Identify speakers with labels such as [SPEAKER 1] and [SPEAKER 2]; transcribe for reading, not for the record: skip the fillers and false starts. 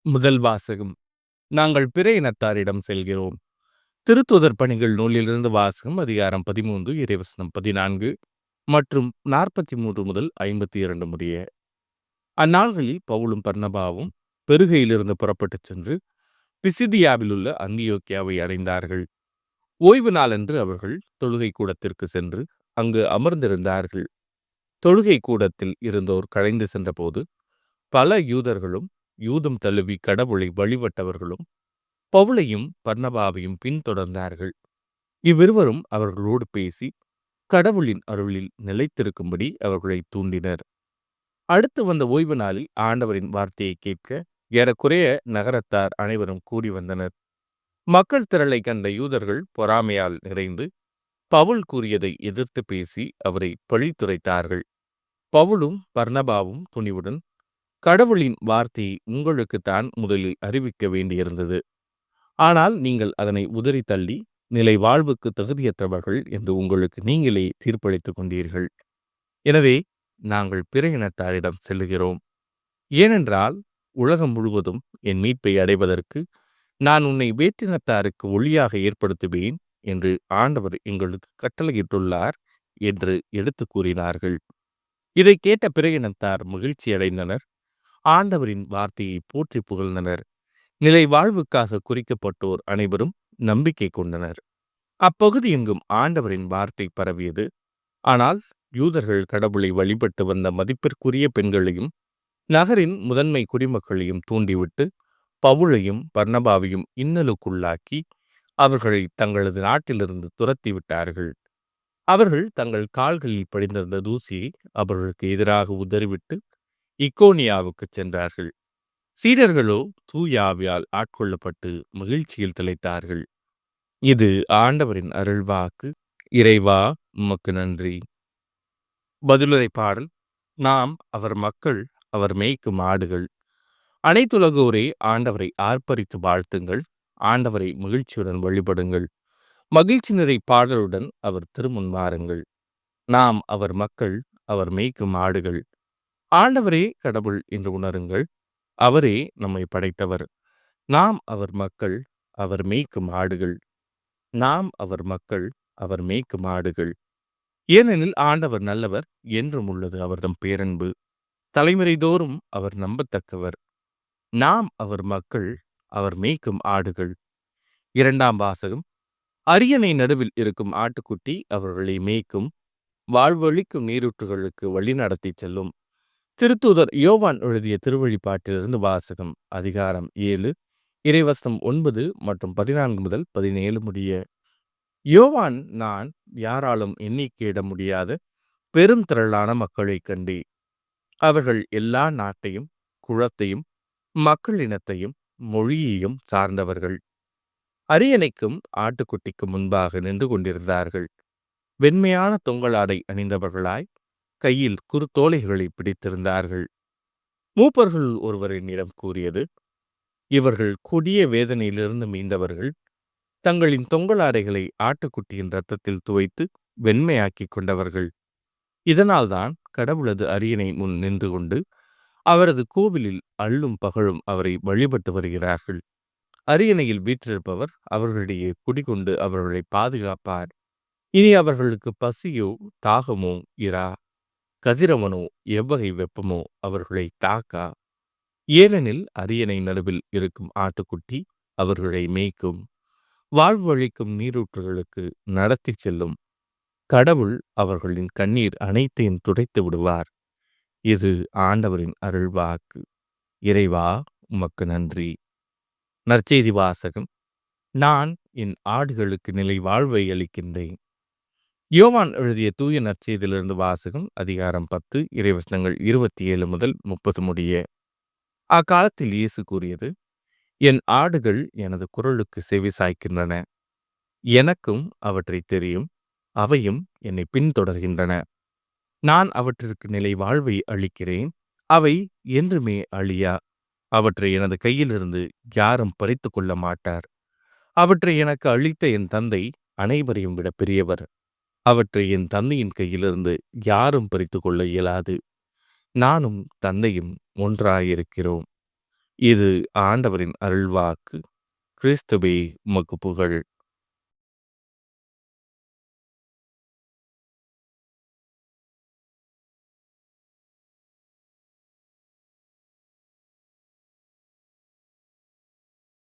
[SPEAKER 1] முதல் வாசகம். நாங்கள் பிற இனத்தாரிடம் செல்கிறோம். திருத்தூதர் பணிகள் நூலிலிருந்து வாசகம். அதிகாரம் 13 இறைவசனம் 14 மற்றும் 43 முதல் 52 முடிய. அந்நாள்களில் பவுலும் பர்னபாவும் பெருகையிலிருந்து புறப்பட்டுச் சென்று பிசிதியாவில் உள்ள அந்தியோக்கியாவை அடைந்தார்கள். ஓய்வு நாளன்று அவர்கள் தொழுகை கூடத்திற்கு சென்று அங்கு அமர்ந்திருந்தார்கள். தொழுகை கூடத்தில் இருந்தோர் கலைந்து சென்றபோது பல யூதர்களும் யூதம் தழுவி கடவுளை வழிபட்டவர்களும் பவுலையும் பர்னபாவையும் பின்தொடர்ந்தார்கள். இவ்விருவரும் அவர்களோடு பேசி கடவுளின் அருளில் நிலைத்திருக்கும்படி அவர்களை தூண்டினர். அடுத்து வந்த ஓய்வு நாளில் ஆண்டவரின் வார்த்தையை கேட்க ஏறக்குறைய நகரத்தார் அனைவரும் கூடி வந்தனர். மக்கள் திரளை கண்ட யூதர்கள் பொறாமையால் நிறைந்து பவுல் கூறியதை எதிர்த்து பேசி அவரை பழித்துரைத்தார்கள். பவுலும் பர்னபாவும் துணிவுடன், கடவுளின் வார்த்தையை உங்களுக்குத்தான் முதலில் அறிவிக்க வேண்டியிருந்தது. ஆனால் நீங்கள் அதனை உதறி தள்ளி நிலை வாழ்வுக்கு தகுதியற்றவர்கள் என்று உங்களுக்கு நீங்களே தீர்ப்பளித்துக் கொண்டீர்கள். எனவே நாங்கள் பிற இனத்தாரிடம் செல்லுகிறோம். ஏனென்றால் உலகம் முழுவதும் என் மீட்பை அடைவதற்கு நான் உன்னை வேற்றினத்தாருக்கு ஒளியாக ஏற்படுத்துவேன் என்று ஆண்டவர் எங்களுக்கு கட்டளையிட்டுள்ளார் என்று எடுத்து கூறினார்கள். இதை கேட்ட பிற இனத்தார் மகிழ்ச்சி அடைந்தனர். ஆண்டவரின் வார்த்தையை போற்றி புகழ்ந்தனர். நிலை வாழ்வுக்காக குறிக்கப்பட்டோர் அனைவரும் நம்பிக்கை கொண்டனர். அப்பகுதி எங்கும் ஆண்டவரின் வார்த்தை பரவியது. ஆனால் யூதர்கள் கடவுளை வழிபட்டு வந்த மதிப்பிற்குரிய பெண்களையும் நகரின் முதன்மை குடிமக்களையும் தூண்டிவிட்டு பவுலையும் பர்னபாவையும் இன்னலுக்குள்ளாக்கி அவர்களை தங்களது நாட்டிலிருந்து துரத்தி விட்டார்கள். அவர்கள் தங்கள் கால்களில் படிந்திருந்த தூசியை அவர்களுக்கு எதிராக உதறிவிட்டு இக்கோனியாவுக்கு சென்றார்கள். சீடர்களோ தூய ஆவியால் ஆட்கொள்ளப்பட்டு மகிழ்ச்சியில் திளைத்தார்கள். இது ஆண்டவரின் அருள்வாக்கு. இறைவா உமக்கு நன்றி. பதிலுரை பாடல். நாம் அவர் மக்கள், அவர் மேய்க்கும் ஆடுகள். அனைத்துலகோரே ஆண்டவரை ஆர்ப்பரித்து வாழ்த்துங்கள். ஆண்டவரை மகிழ்ச்சியுடன் வழிபடுங்கள். மகிழ்ச்சி நிறை பாடலுடன் அவர் திருமுன் வாருங்கள். நாம் அவர் மக்கள், அவர் மேய்க்கும் ஆடுகள். ஆண்டவரே கடவுள் என்று உணருங்கள். அவரே நம்மை படைத்தவர். நாம் அவர் மக்கள், அவர் மேய்க்கும் ஆடுகள். நாம் அவர் மக்கள், அவர் மேய்க்கும் ஆடுகள். ஏனெனில் ஆண்டவர் நல்லவர், என்றும் உள்ளது அவர்தம் பேரன்பு. தலைமுறை தோறும் அவர் நம்பத்தக்கவர். நாம் அவர் மக்கள், அவர் மேய்க்கும் ஆடுகள். இரண்டாம் வாசகம். அரியணை நடுவில் இருக்கும் ஆட்டுக்குட்டி அவர்களை மேய்க்கும், வாழ்வழிக்கும் நீரூற்றுகளுக்கு வழி நடத்தி செல்லும். திருத்தூதர் யோவான் எழுதிய திருவழிபாட்டிலிருந்து வாசகம். அதிகாரம் 7 இறைவசனம் 9 மற்றும் 14 முதல் 17 முடிய. யோவான் நான் யாராலும் எண்ணிக்கையிட முடியாத பெரும் திரளான மக்களைக் கண்டே. அவர்கள் எல்லா நாட்டையும் குலத்தையும் மக்களினத்தையும் மொழியையும் சார்ந்தவர்கள். அரியணைக்கும் ஆட்டுக்குட்டிக்கும் முன்பாக நின்று கொண்டிருந்தார்கள். வெண்மையான தொங்கலாடை அணிந்தவர்களாய் கையில் குறுத்தோலைகளை பிடித்திருந்தார்கள். மூப்பர்கள் ஒருவர் என்னிடம் கூறியது, இவர்கள் கொடிய வேதனையிலிருந்து மீண்டவர்கள். தங்களின் தொங்கலாடைகளை ஆட்டுக்குட்டியின் இரத்தத்தில் துவைத்து வெண்மையாக்கி கொண்டவர்கள். இதனால்தான் கடவுளது அரியணை முன் நின்று கொண்டு அவரது கோவிலில் அல்லும் பகலும் அவரை வழிபட்டு வருகிறார்கள். அரியணையில் வீற்றிருப்பவர் அவர்களிடையே குடிகொண்டு அவர்களை பாதுகாப்பார். இனி அவர்களுக்கு பசியோ தாகமோ இரா, கதிரவனோ எவ்வகை வெப்பமோ அவர்களை தாக்கா. ஏனெனில் அரியணை நடுவில் இருக்கும் ஆட்டுக்குட்டி அவர்களை மேய்க்கும், வாழ்வழிக்கும் நீரூற்றுகளுக்கு நடத்தி செல்லும். கடவுள் அவர்களின் கண்ணீர் அனைத்தையும் துடைத்து விடுவார். இது ஆண்டவரின் அருள்வாக்கு. இறைவா உமக்கு நன்றி. நற்செய்தி வாசகம். நான் என் ஆடுகளுக்கு நிலை வாழ்வை அளிக்கின்றேன். யோவான் எழுதிய தூய நற்செய்தியிலிருந்து வாசகம். அதிகாரம் 10 இறைவசனங்கள் 27 முதல் 30 முடிய. அக்காலத்தில் இயேசு கூறியது, என் ஆடுகள் எனது குரலுக்கு செவி சாய்க்கின்றன. எனக்கும் அவற்றை தெரியும், அவையும் என்னை பின்தொடர்கின்றன. நான் அவற்றிற்கு நிலை வாழ்வை அளிக்கிறேன். அவை என்றுமே அழியா. அவற்றை எனது கையிலிருந்து யாரும் பறித்து கொள்ள மாட்டார். அவற்றை எனக்கு அளித்த என் தந்தை அனைவரையும் விட பெரியவர். அவற்றை என் தந்தையின் கையிலிருந்து யாரும் பறித்து கொள்ள இயலாது. நானும் தந்தையும் ஒன்றாயிருக்கிறோம். இது ஆண்டவரின் அருள்வாக்கு. கிறிஸ்துவே உமக்கு புகழ்.